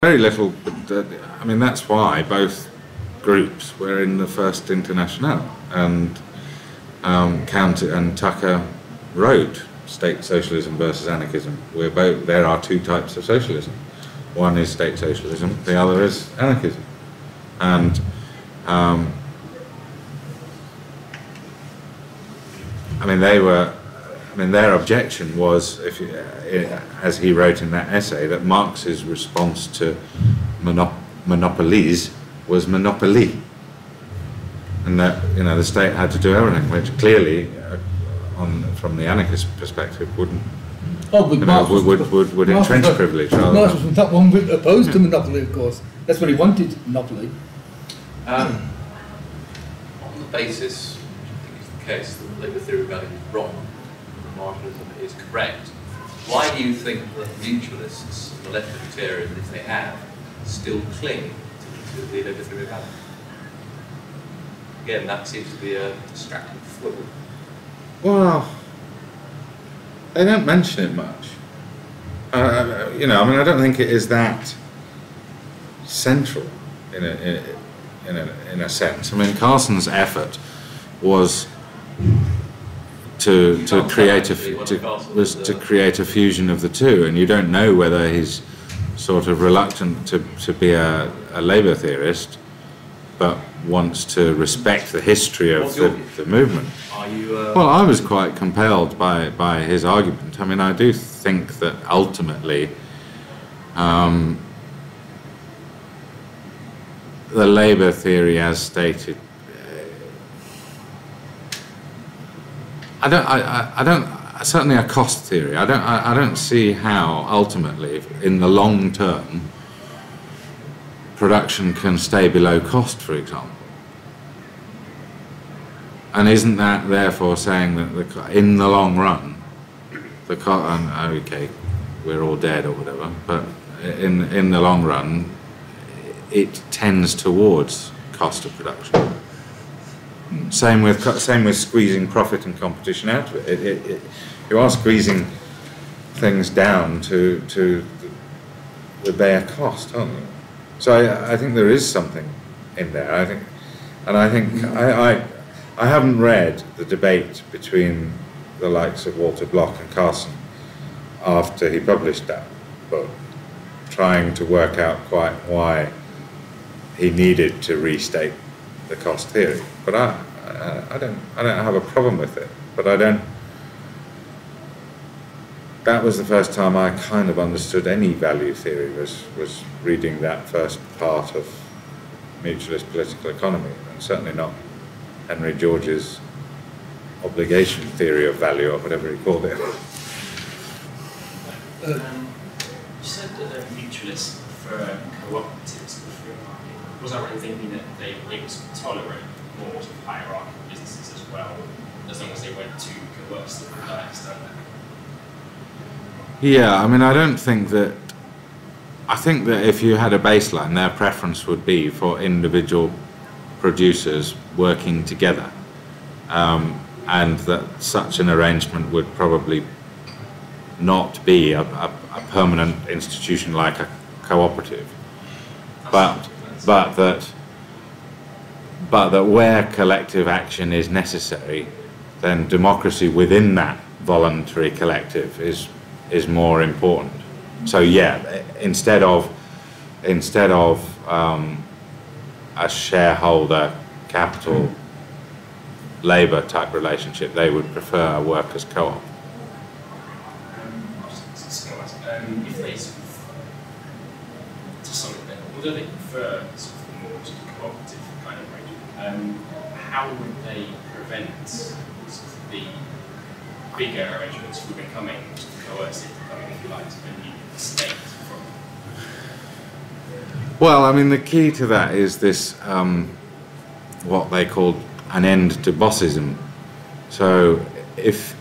Very little, but I mean that's why both groups were in the First Internationale, and County and Tucker wrote State Socialism versus Anarchism. There are two types of socialism. One is state socialism, the other is anarchism. And I mean, their objection was, as he wrote in that essay, that Marx's response to monopolies was monopoly, and that the state had to do everything, which clearly, from the anarchist perspective, wouldn't. Oh, but Marx would entrench privilege. Marx was that one opposed to monopoly, of course. That's what he wanted, monopoly. On the basis, which I think is the case, that the labour theory of value is wrong, and Marxism is correct, why do you think that mutualists, the left libertarians, if they have, still cling to the labour theory of value? Again, that seems to be a distracting flaw. Well, they don't mention it much. I mean, I don't think it is that central in a sense. I mean, Carson's effort was to create a fusion of the two, and you don't know whether he's sort of reluctant to be a labour theorist, but wants to respect the history of the movement. Well, I was quite compelled by his argument. I mean, I do think that ultimately the labour theory, as stated, certainly a cost theory. I don't see how ultimately, in the long term, production can stay below cost, for example. And isn't that therefore saying that in the long run, okay, we're all dead or whatever, but in the long run, it tends towards cost of production. Same with squeezing profit and competition out of it. You are squeezing things down to the bare cost, aren't you? So I think there is something in there. I haven't read the debate between the likes of Walter Block and Carson after he published that book, trying to work out quite why he needed to restate the cost theory. But I don't have a problem with it. But that was the first time I kind of understood any value theory, was reading that first part of Mutualist Political Economy, and certainly not Henry George's obligation theory of value, or whatever he called it. You said that mutualists prefer cooperatives. Was I right in thinking that they were able to tolerate more sort of hierarchical businesses as well, as long as they weren't too coercive? I understand that. Yeah, I mean, I think that if you had a baseline, their preference would be for individual producers working together, and that such an arrangement would probably not be a permanent institution like a cooperative, but that where collective action is necessary, then democracy within that voluntary collective is more important. So yeah, instead of a shareholder capital labour type relationship, they would prefer a workers' co-op. If they sort of, to some extent, although they prefer sort of more sort of cooperative kind of arrangement, how would they prevent sort of the bigger arrangements from becoming sort of coercive, becoming, if you like, a new state from? Well, I mean, the key to that is this, what they called an end to bossism. So if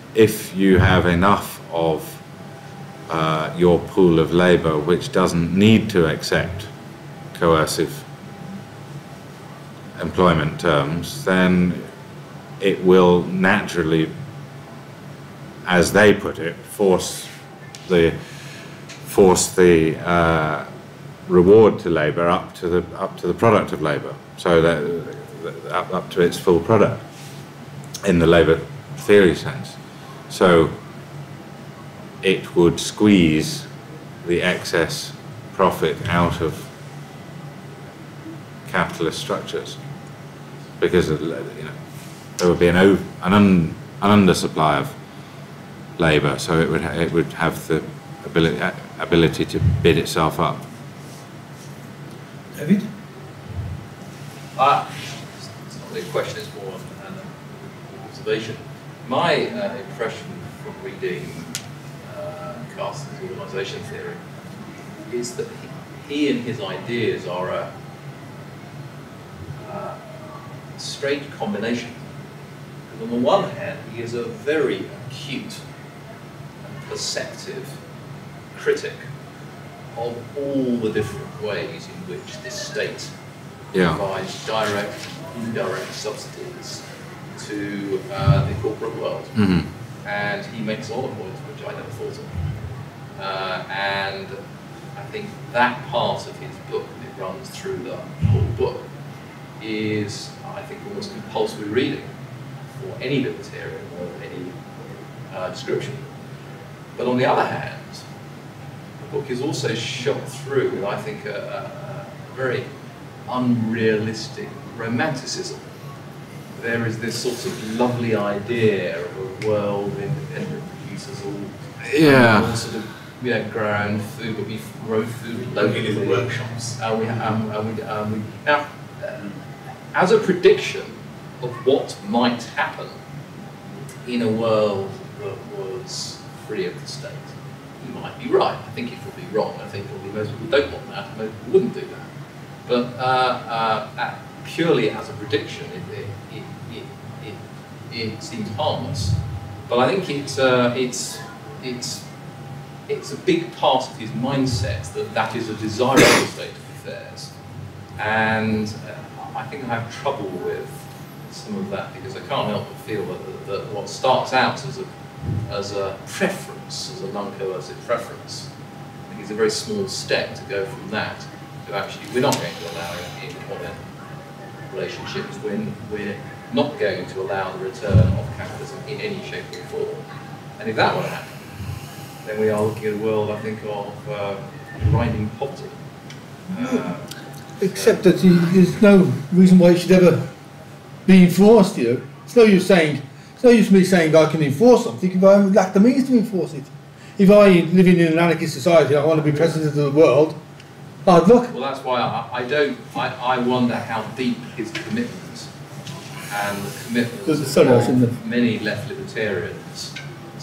you have enough of your pool of labour which doesn't need to accept coercive employment terms, then it will naturally, as they put it, force the reward to labour up to the product of labour, so that up to its full product in the labour theory sense. So it would squeeze the excess profit out of capitalist structures, because there would be an undersupply of labour, so it would have the ability to bid itself up. David? It's not really a question, it's more an observation. My impression from reading Carsten's organisation theory is that he and his ideas are a strange combination. On the one hand, he is a very acute and perceptive critic of all the different ways in which this state provides direct and indirect subsidies to the corporate world. Mm-hmm. And he makes all the points which I never thought of. And I think that part of his book, and it runs through the whole book, is, I think, almost compulsory reading for any libertarian or any description. But on the other hand, the book is also shot through with, I think, a very unrealistic romanticism. There is this sort of lovely idea of a world of independent producers all sort of grow our own food, but we grow food locally in the workshops. Now, as a prediction of what might happen in a world that was free of the state, he might be right. I think he would be wrong. I think probably most people don't want that, and most people wouldn't do that. But purely as a prediction, it seems harmless. But I think it's a big part of his mindset that is a desirable state of affairs. And I think I have trouble with some of that, because I can't help but feel that what starts out as a preference, as a non-coercive preference, I think it's a very small step to go from that to actually, we're not going to allow in-comment relationships, we're not going to allow the return of capitalism in any shape or form. And if that were to happen, then we are looking at a world, I think, of grinding poverty. Except that there's no reason why it should ever be enforced, you know. It's no use me saying I can enforce something if I lack the means to enforce it. If I live in an anarchist society, I want to be president of the world, hard luck. Well, that's why I wonder how deep his commitment and the commitment of many left libertarians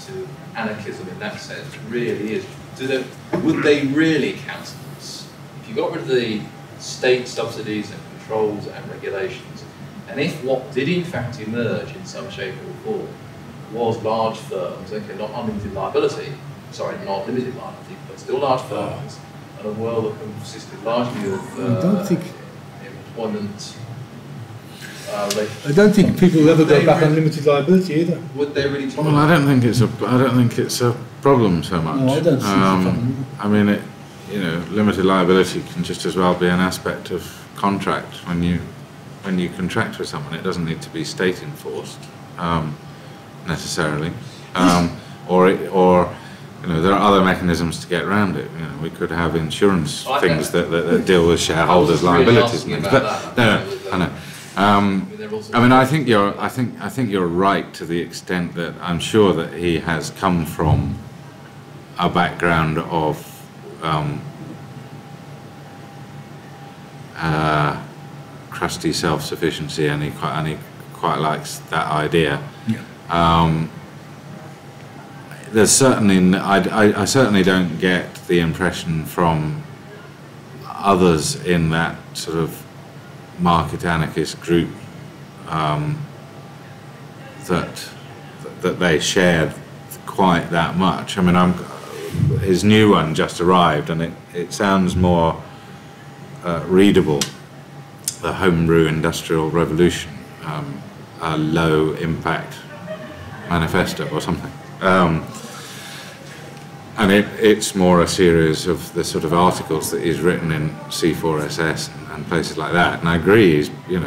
to anarchism in that sense really is. Would they really countenance, if you got rid of the state subsidies and controls and regulations, and if what did in fact emerge in some shape or form was large firms, okay, not unlimited liability, not limited liability, but still large firms, and a world that consisted largely of employment I don't think people will ever go back on limited liability either. Would they really? Well, I don't think it's a problem so much. No, I don't see it's a problem. I mean, limited liability can just as well be an aspect of contract. When you contract with someone, it doesn't need to be state enforced necessarily, or there are other mechanisms to get around it. We could have insurance things that deal with shareholders' liabilities. But I know. I mean, I think you're right to the extent that I'm sure that he has come from a background of crusty self-sufficiency, and he quite likes that idea. Yeah. There's certainly I certainly don't get the impression from others in that sort of market anarchist group that they shared quite that much. I mean, his new one just arrived, and it sounds more readable. The Homebrew Industrial Revolution, a low impact manifesto or something. And it's more a series of the sort of articles that he's written in C4SS and places like that. And I agree, he's, you know,